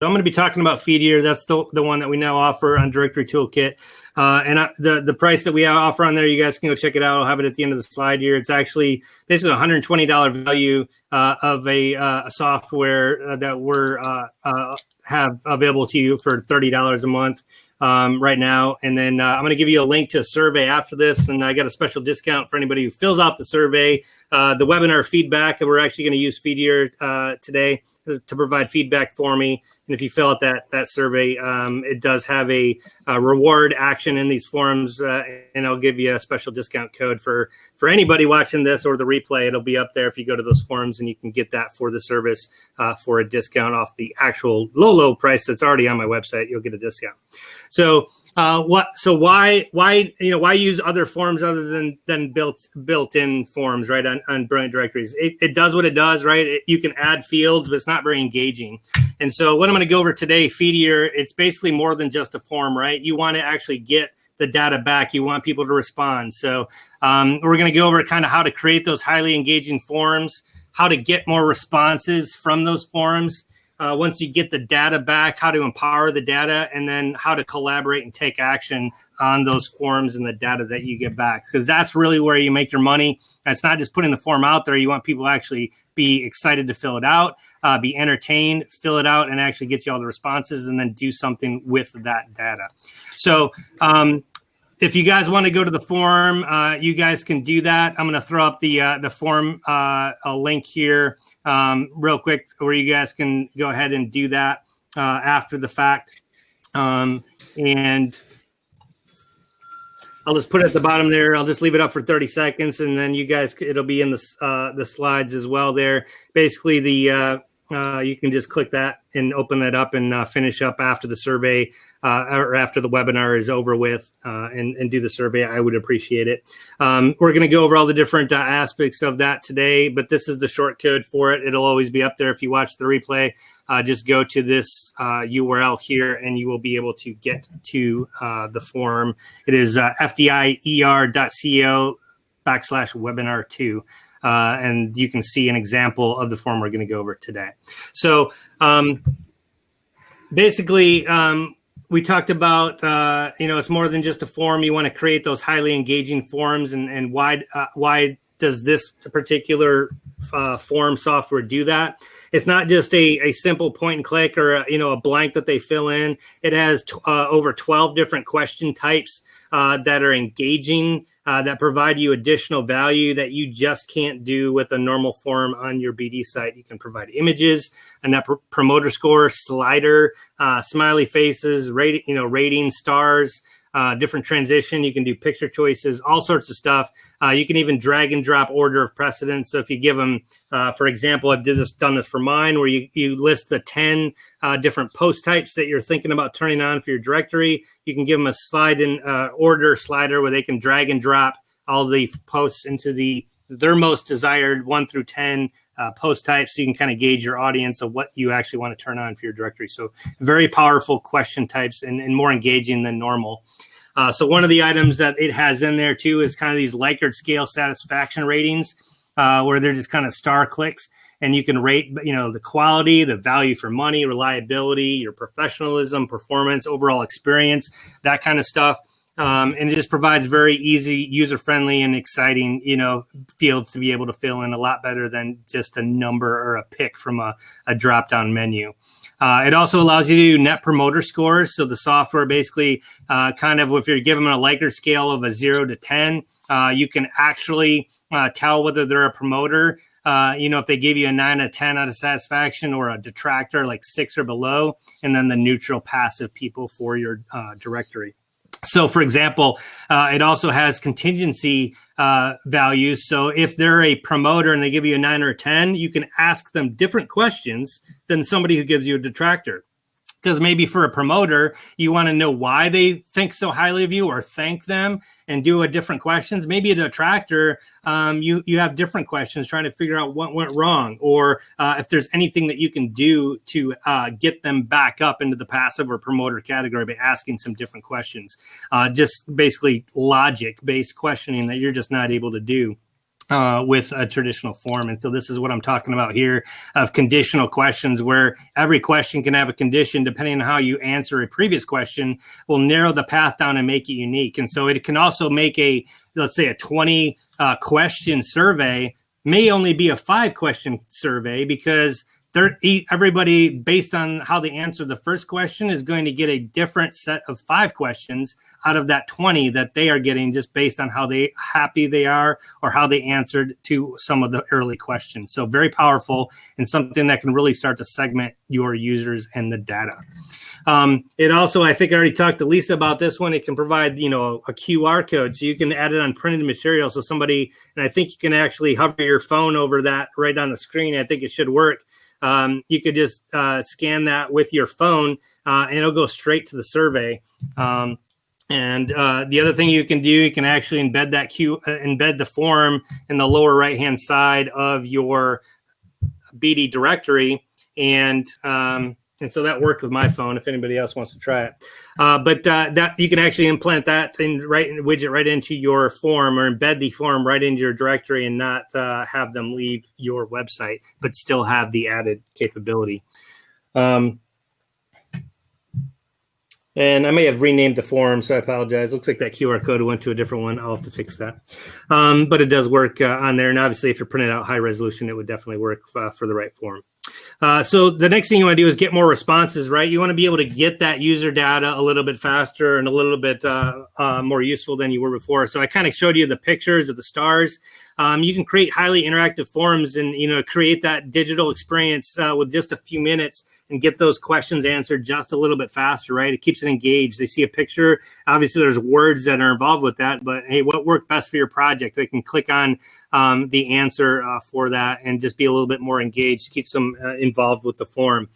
I'm going to be talking about Feedier. That's the one that we now offer on Directory Toolkit. The price that we offer on there, you guys can go check it out. I'll have it at the end of the slide here. It's actually basically $120 value of a software that we're have available to you for $30 a month right now. And then I'm going to give you a link to a survey after this. And I got a special discount for anybody who fills out the survey. The webinar feedback, we're actually going to use Feedier today to provide feedback for me. And if you fill out that survey, it does have a reward action in these forums, and I'll give you a special discount code for anybody watching this or the replay. It'll be up there if you go to those forums, and you can get that for the service for a discount off the actual low price that's already on my website. You'll get a discount. So why use other forms other than built-in forms, right, on Brilliant Directories? It does what it does, right? You can add fields, but it's not very engaging. And so what I'm going to go over today, Feedier, it's basically more than just a form, right? You want to actually get the data back. You want people to respond. So we're going to go over kind of how to create those highly engaging forums, how to get more responses from those forums. Once you get the data back, how to empower the data, and then how to collaborate and take action on those forms and the data that you get back. Because that's really where you make your money. It's not just putting the form out there. You want people to actually be excited to fill it out, be entertained, fill it out, and actually get you all the responses, and then do something with that data. So if you guys want to go to the forum, you guys can do that. I'm going to throw up the forum a link here real quick, where you guys can go ahead and do that after the fact. And I'll just put it at the bottom there. I'll just leave it up for 30 seconds, and then you guys, it'll be in the slides as well there. Basically, you can just click that and open that up and finish up after the survey or after the webinar is over with and do the survey. I would appreciate it. We're going to go over all the different aspects of that today, but this is the short code for it. It'll always be up there if you watch the replay. Just go to this URL here, and you will be able to get to the forum. It is fdier.co/webinar2. And you can see an example of the form we're going to go over today. So basically, we talked about, it's more than just a form. You want to create those highly engaging forms, and why does this particular form software do that? It's not just a simple point and click or a blank that they fill in. It has over 12 different question types that are engaging, that provide you additional value that you just can't do with a normal form on your BD site. You can provide images, a net promoter score, slider, smiley faces, rating, stars, different transition. You can do picture choices, all sorts of stuff. You can even drag and drop order of precedence. So if you give them, for example, I've done this for mine, where you list the 10 different post types that you're thinking about turning on for your directory. You can give them a slide in order slider where they can drag and drop all the posts into their most desired 1 through 10 post types, so you can kind of gauge your audience of what you actually want to turn on for your directory. So very powerful question types and more engaging than normal. So one of the items that it has in there too is kind of these Likert scale satisfaction ratings, where they're just kind of star clicks, and you can rate, the quality, the value for money, reliability, your professionalism, performance, overall experience, that kind of stuff. And it just provides very easy, user-friendly, and exciting, fields to be able to fill in a lot better than just a number or a pick from a drop-down menu. It also allows you to do net promoter scores. So the software basically kind of, if you're giving them a Likert scale of a 0 to 10, you can actually tell whether they're a promoter. If they give you a 9 or 10 out of satisfaction, or a detractor like 6 or below, and then the neutral passive people for your directory. So, for example, it also has contingency values. So if they're a promoter and they give you a 9 or a 10, you can ask them different questions than somebody who gives you a detractor. Because maybe for a promoter, you want to know why they think so highly of you, or thank them and do a different questions. Maybe a detractor, you have different questions trying to figure out what went wrong, or if there's anything that you can do to get them back up into the passive or promoter category by asking some different questions. Just basically logic-based questioning that you're just not able to do with a traditional form. And so this is what I'm talking about here of conditional questions, where every question can have a condition depending on how you answer a previous question will narrow the path down and make it unique. And so it can also make let's say a 20 question survey may only be a 5 question survey, because everybody, based on how they answer the first question, is going to get a different set of 5 questions out of that 20 that they are getting, just based on how happy they are or how they answered to some of the early questions. So very powerful, and something that can really start to segment your users and the data. It also, I think I already talked to Lisa about this one. It can provide, a QR code, so you can add it on printed material. So somebody, and I think you can actually hover your phone over that right on the screen. I think it should work. You could just scan that with your phone, and it'll go straight to the survey. And the other thing you can do, you can actually embed embed the form in the lower right-hand side of your BD directory, and so that worked with my phone. If anybody else wants to try it, but that you can actually implant that widget right into your form, or embed the form right into your directory, and not have them leave your website, but still have the added capability. And I may have renamed the form, so I apologize. Looks like that QR code went to a different one. I'll have to fix that. But it does work on there. And obviously, if you're printing out high resolution, it would definitely work for the right form. So the next thing you want to do is get more responses, right? You want to be able to get that user data a little bit faster and a little bit more useful than you were before. So I kind of showed you the pictures of the stars. You can create highly interactive forms and, create that digital experience with just a few minutes and get those questions answered just a little bit faster, right? It keeps it engaged. They see a picture. Obviously, there's words that are involved with that, but hey, what worked best for your project? They can click on the answer for that and just be a little bit more engaged, keep them involved with the form.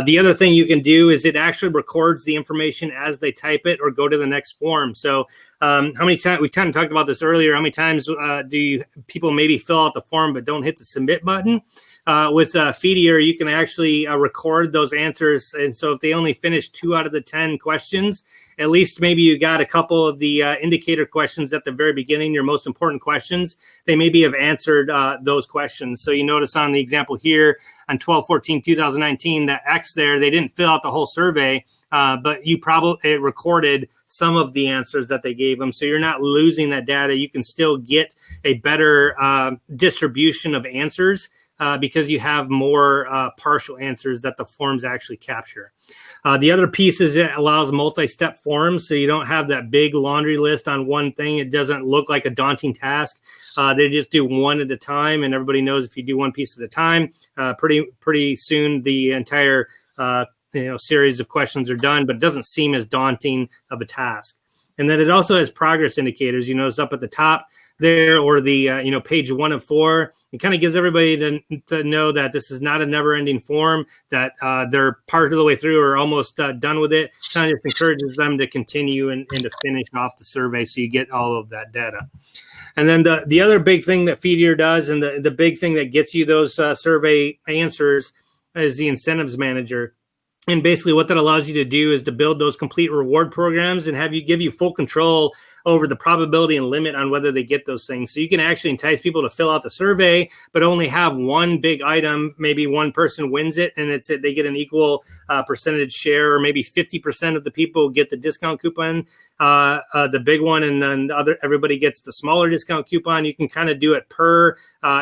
The other thing you can do is it actually records the information as they type it or go to the next form. So how many times, we kind of talked about this earlier, how many times do people maybe fill out the form but don't hit the submit button? With Feedier, you can actually record those answers. And so if they only finish 2 out of the 10 questions, at least maybe you got a couple of the indicator questions at the very beginning, your most important questions, they maybe have answered those questions. So you notice on the example here on 12/14/2019, that X there, they didn't fill out the whole survey, but it recorded some of the answers that they gave them. So you're not losing that data. You can still get a better distribution of answers because you have more partial answers that the forms actually capture. The other piece is it allows multi-step forms, so you don't have that big laundry list on one thing. It doesn't look like a daunting task. They just do one at a time, and everybody knows if you do one piece at a time, pretty soon the entire series of questions are done, but it doesn't seem as daunting of a task. And then it also has progress indicators. You notice up at the top there, or the page 1 of 4. It kind of gives everybody to know that this is not a never-ending form, that they're part of the way through or almost done with it. Kind of just encourages them to continue and to finish off the survey, so you get all of that data. And then the other big thing that Feedier does, and the big thing that gets you those survey answers, is the incentives manager. And basically what that allows you to do is to build those complete reward programs and give you full control over the probability and limit on whether they get those things. So you can actually entice people to fill out the survey, but only have one big item. Maybe one person wins it, and they get an equal percentage share, or maybe 50% of the people get the discount coupon, the big one, and then everybody gets the smaller discount coupon. You can kind of do it per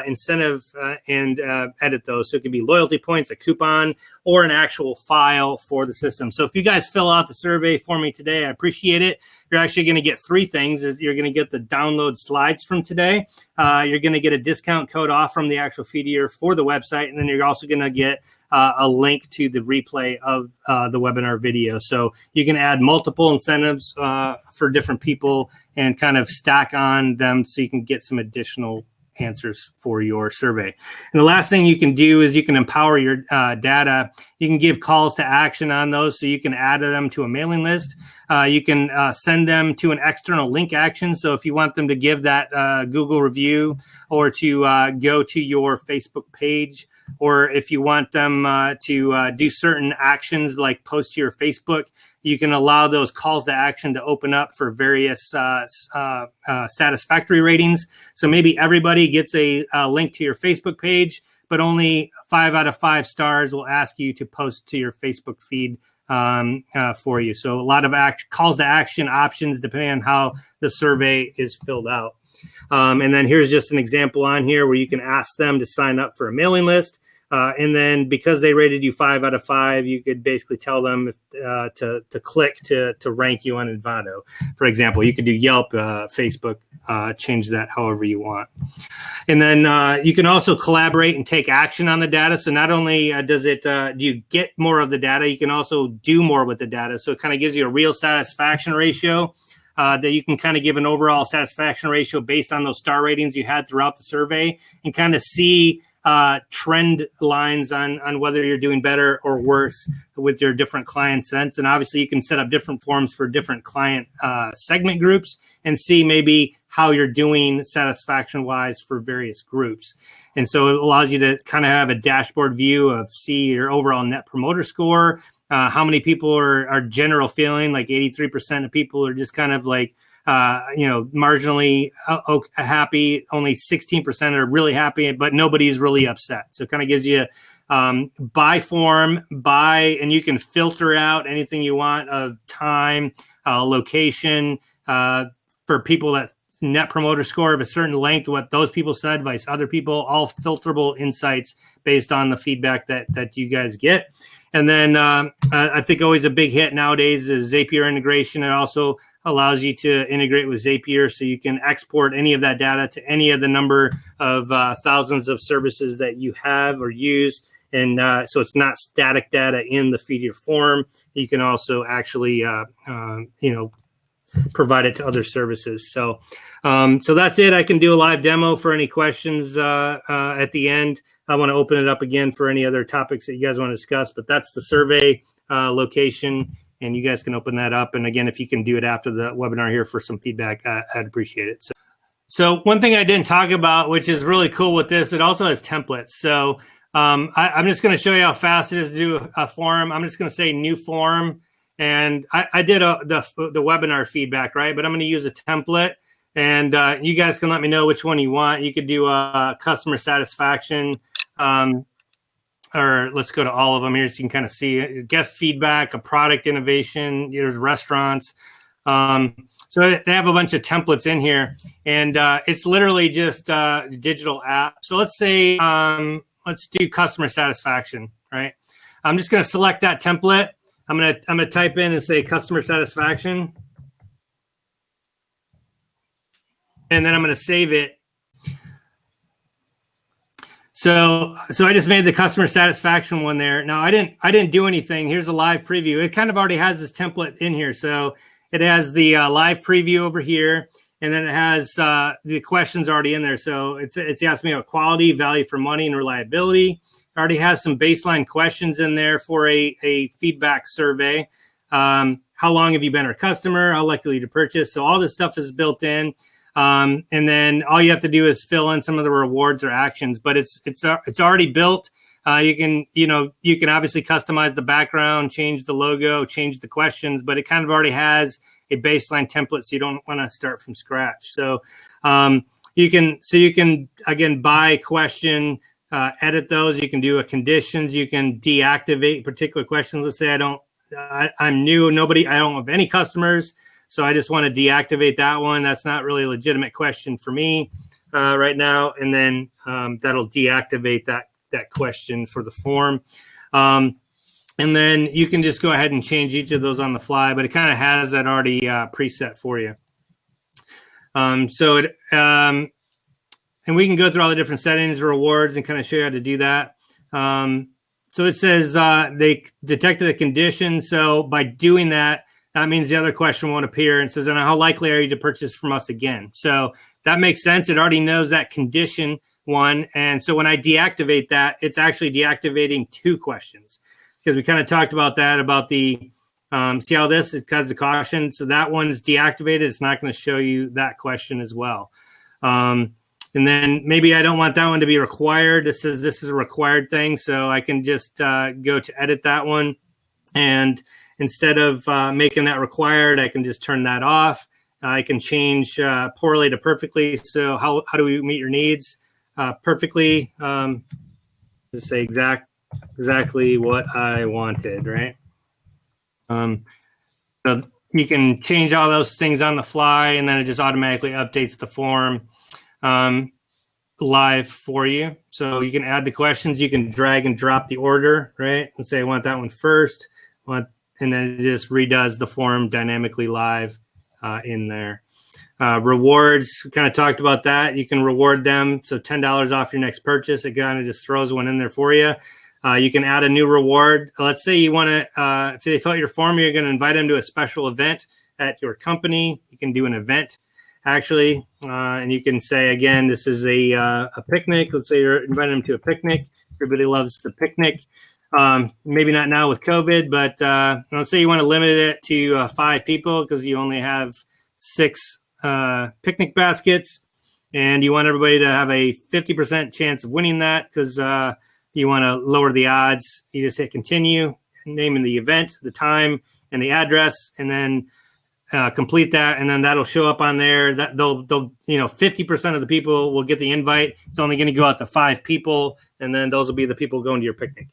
incentive and edit those. So it could be loyalty points, a coupon, or an actual file for the system. So if you guys fill out the survey for me today, I appreciate it. You're actually going to get 3 things. You're going to get the download slides from today. You're going to get a discount code off from the actual Feedier for the website. And then you're also going to get a link to the replay of the webinar video. So you can add multiple incentives for different people and kind of stack on them so you can get some additional answers for your survey. And the last thing you can do is you can empower your data. You can give calls to action on those, so you can add them to a mailing list. You can send them to an external link action. So if you want them to give that Google review, or to go to your Facebook page, or if you want them to do certain actions like post to your Facebook, you can allow those calls to action to open up for various satisfactory ratings. So maybe everybody gets a link to your Facebook page, but only 5 out of 5 stars will ask you to post to your Facebook feed for you. So a lot of calls to action options depending on how the survey is filled out. And then here's just an example on here where you can ask them to sign up for a mailing list. And then because they rated you 5 out of 5, you could basically tell them to click to rank you on Envato. For example, you could do Yelp, Facebook, change that however you want. And then you can also collaborate and take action on the data. So not only do you get more of the data, you can also do more with the data. So it kind of gives you a real satisfaction ratio that you can kind of give an overall satisfaction ratio based on those star ratings you had throughout the survey and kind of see trend lines on whether you're doing better or worse with your different client sets. And obviously you can set up different forms for different client segment groups and see maybe how you're doing satisfaction wise for various groups. And so it allows you to kind of have a dashboard view of see your overall net promoter score, how many people are general feeling, like 83% of people are just kind of like, marginally happy. Only 16% are really happy, but nobody's really upset. So it kind of gives you by form, and you can filter out anything you want of time, location, for people that net promoter score of a certain length, what those people said, vice other people, all filterable insights based on the feedback that you guys get. And then I think always a big hit nowadays is Zapier integration. It also allows you to integrate with Zapier so you can export any of that data to any of the number of thousands of services that you have or use. And so it's not static data in the Feedier form. You can also actually, provide it to other services. So that's it. I can do a live demo for any questions at the end. I want to open it up again for any other topics that you guys want to discuss, but that's the survey location, and you guys can open that up. And again, if you can do it after the webinar here for some feedback, I'd appreciate it. So one thing I didn't talk about, which is really cool with this, it also has templates. So I'm just going to show you how fast it is to do a form. I'm just going to say new form. And I did the webinar feedback, right? But I'm going to use a template. And you guys can let me know which one you want. You could do customer satisfaction, or let's go to all of them here so you can kind of see guest feedback, a product innovation, there's restaurants. So they have a bunch of templates in here, and it's literally just a digital app. So let's say, let's do customer satisfaction, right? I'm just going to select that template. I'm gonna type in and say customer satisfaction, and then I'm gonna save it. So I just made the customer satisfaction one there. Now I didn't do anything. Here's a live preview. It kind of already has this template in here. So it has the live preview over here, and then it has the questions already in there. So it's asking me about quality, value for money, and reliability. Already has some baseline questions in there for a feedback survey. How long have you been our customer? How likely to purchase? So all this stuff is built in. And then all you have to do is fill in some of the rewards or actions, but it's already built. You can obviously customize the background, change the logo, change the questions, but it kind of already has a baseline template. So you don't want to start from scratch. So you can again, by question, edit those. You can do a conditions. You can deactivate particular questions. Let's say I'm new. I don't have any customers, so I just want to deactivate that one. That's not really a legitimate question for me right now. And then that'll deactivate that question for the form. And then you can just go ahead and change each of those on the fly, but it kind of has that already preset for you. And we can go through all the different settings, rewards, and kind of show you how to do that. So it says they detected a condition. So by doing that, that means the other question won't appear. And says, and how likely are you to purchase from us again? So that makes sense. It already knows that condition one. And so when I deactivate that, it's actually deactivating 2 questions, because we kind of talked about that, about the, see how this, it has the caution. So that one's deactivated. It's not going to show you that question as well. And then maybe I don't want that one to be required. This is a required thing, so I can just go to edit that one. And instead of making that required, I can just turn that off. I can change poorly to perfectly. So how do we meet your needs? Perfectly, just say exactly what I wanted, right? So you can change all those things on the fly, and then it just automatically updates the form live for you. So you can add the questions. You can drag and drop the order, right? And say I want that one first, and then it just redoes the form dynamically live in there. Rewards, we kind of talked about that. You can reward them. So $10 off your next purchase. It kind of just throws one in there for you. You can add a new reward. Let's say you want to, if they fill out your form, you're going to invite them to a special event at your company. You can do an event, actually. And you can say, again, this is a picnic. Let's say you're inviting them to a picnic. Everybody loves the picnic. Maybe not now with COVID, but let's say you want to limit it to 5 people because you only have 6 picnic baskets, and you want everybody to have a 50% chance of winning that because you want to lower the odds. You just hit continue, naming the event, the time, and the address, and then complete that, and then that'll show up on there. That they'll 50% of the people will get the invite. It's only going to go out to 5 people, and then those will be the people going to your picnic.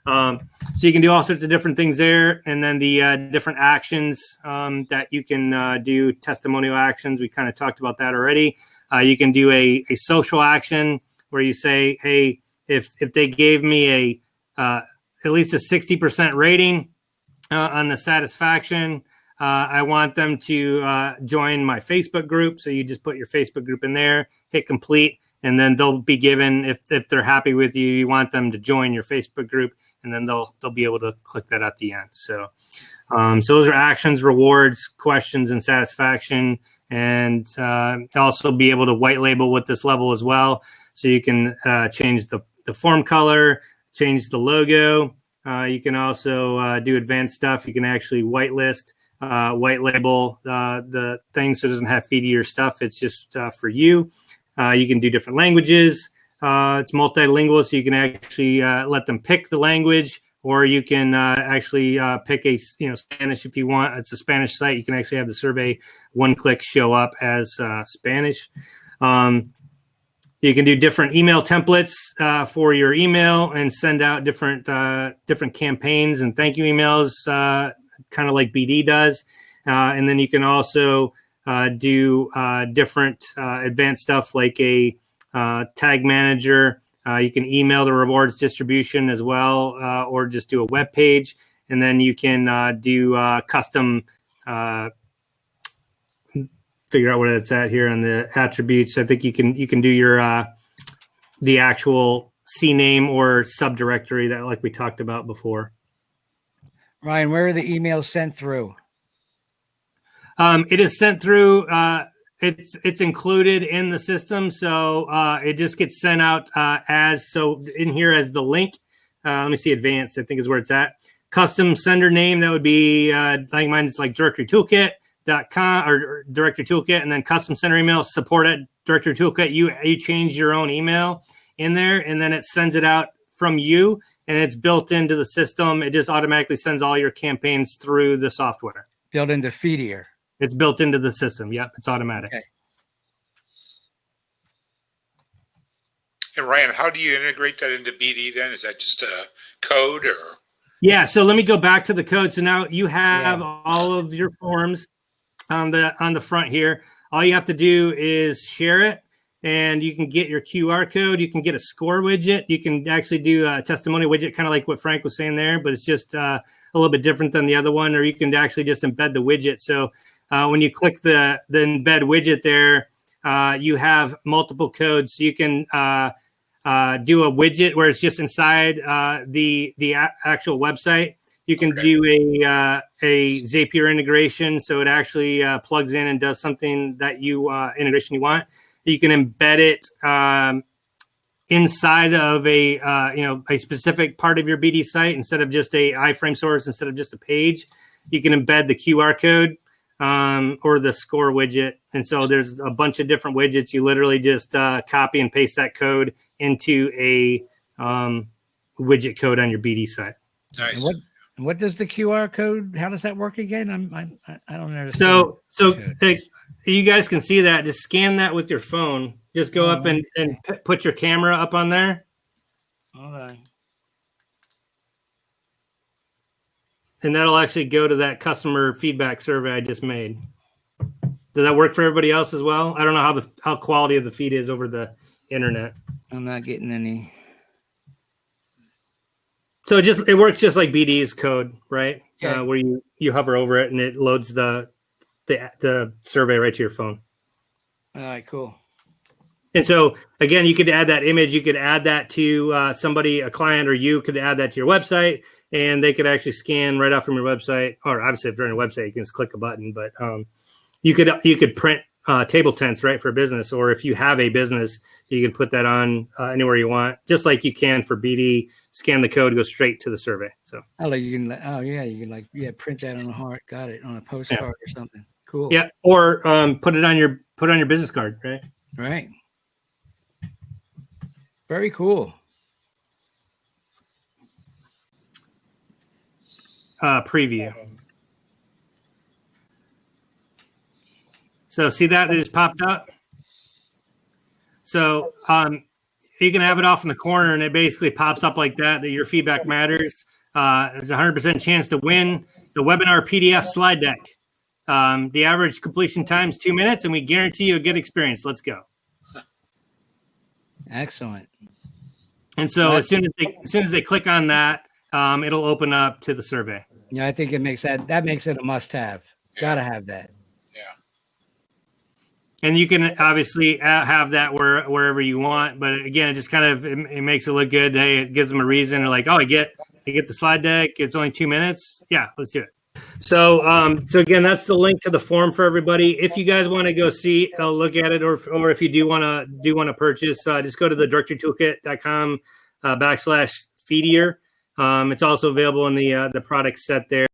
So you can do all sorts of different things there, and then the different actions that you can do, testimonial actions. We kind of talked about that already. You can do a social action where you say, hey, if they gave me at least a 60% rating on the satisfaction, I want them to join my Facebook group. So you just put your Facebook group in there, hit complete, and then they'll be given, if they're happy with you, you want them to join your Facebook group, and then they'll be able to click that at the end. So those are actions, rewards, questions, and satisfaction, and also be able to white label with this level as well. So you can change the form color, change the logo. You can also do advanced stuff. You can actually white label the thing so it doesn't have Feedier stuff. It's just for you. You can do different languages. It's multilingual, so you can actually let them pick the language, or you can actually pick a Spanish if you want. It's a Spanish site. You can actually have the survey one-click show up as Spanish. You can do different email templates for your email and send out different campaigns and thank you emails, kind of like BD does. And then you can also do different advanced stuff like a tag manager. You can email the rewards distribution as well, or just do a web page. And then you can do custom, figure out what it's at here on the attributes. I think you can do your the actual CNAME or subdirectory that like we talked about before. Ryan, where are the emails sent through? It is sent through. It's included in the system, so it just gets sent out in here as the link. Let me see, advanced, I think is where it's at. Custom sender name, that would be like mine's like directorytoolkit.com or directory toolkit, and then custom sender email support at directory toolkit. You change your own email in there, and then it sends it out from you, and it's built into the system. It just automatically sends all your campaigns through the software. Built into Feedier. It's built into the system. Yep, it's automatic. Okay. And Ryan, how do you integrate that into BD then? Is that just a code or? Yeah, so let me go back to the code. So now you have all of your forms on the front here. All you have to do is share it, and you can get your QR code. You can get a score widget. You can actually do a testimonial widget, kind of like what Frank was saying there, but it's just a little bit different than the other one, or you can actually just embed the widget. So when you click the embed widget there, you have multiple codes. So you can do a widget where it's just inside the actual website. You can do a Zapier integration, so it actually plugs in and does something that integration you want. You can embed it inside of a specific part of your BD site instead of just a iframe source, instead of just a page. You can embed the QR code or the score widget. And so there's a bunch of different widgets. You literally just copy and paste that code into a widget code on your BD site. Nice. And what does the QR code? How does that work again? I don't understand. So you guys can see that. Just scan that with your phone. Just go up and put your camera up on there. Hold on. And that'll actually go to that customer feedback survey I just made. Does that work for everybody else as well? I don't know how quality of the feed is over the internet. I'm not getting any. So it works just like BD's code, right? Yeah. Where you hover over it and it loads the survey right to your phone. All right, cool. And so again, you could add that image. You could add that to somebody, a client, or you could add that to your website, and they could actually scan right off from your website. Or obviously, if you're on a website, you can just click a button. But you could print table tents, right, for a business. Or if you have a business, you can put that on anywhere you want, just like you can for BD. Scan the code, go straight to the survey. So You can print that on a heart. Got it, on a postcard or something. Cool. Yeah, or put it on your business card, right? Right. Very cool. Preview. So see that it just popped up. So you can have it off in the corner, and it basically pops up like that. That your feedback matters. There's a 100% chance to win the webinar PDF slide deck. The average completion time is 2 minutes, and we guarantee you a good experience. Let's go. Excellent. And so as soon as they click on that, it'll open up to the survey. Yeah, I think it makes it a must-have. Yeah. Gotta have that. Yeah. And you can obviously have that wherever you want, but again, it just kind of it makes it look good. Hey, it gives them a reason. They're like, oh, I get the slide deck. It's only 2 minutes. Yeah, let's do it. So again, that's the link to the form for everybody. If you guys want to go look at it, or if you do want to purchase, just go to the directorytoolkit.com /Feedier. It's also available in the product set there.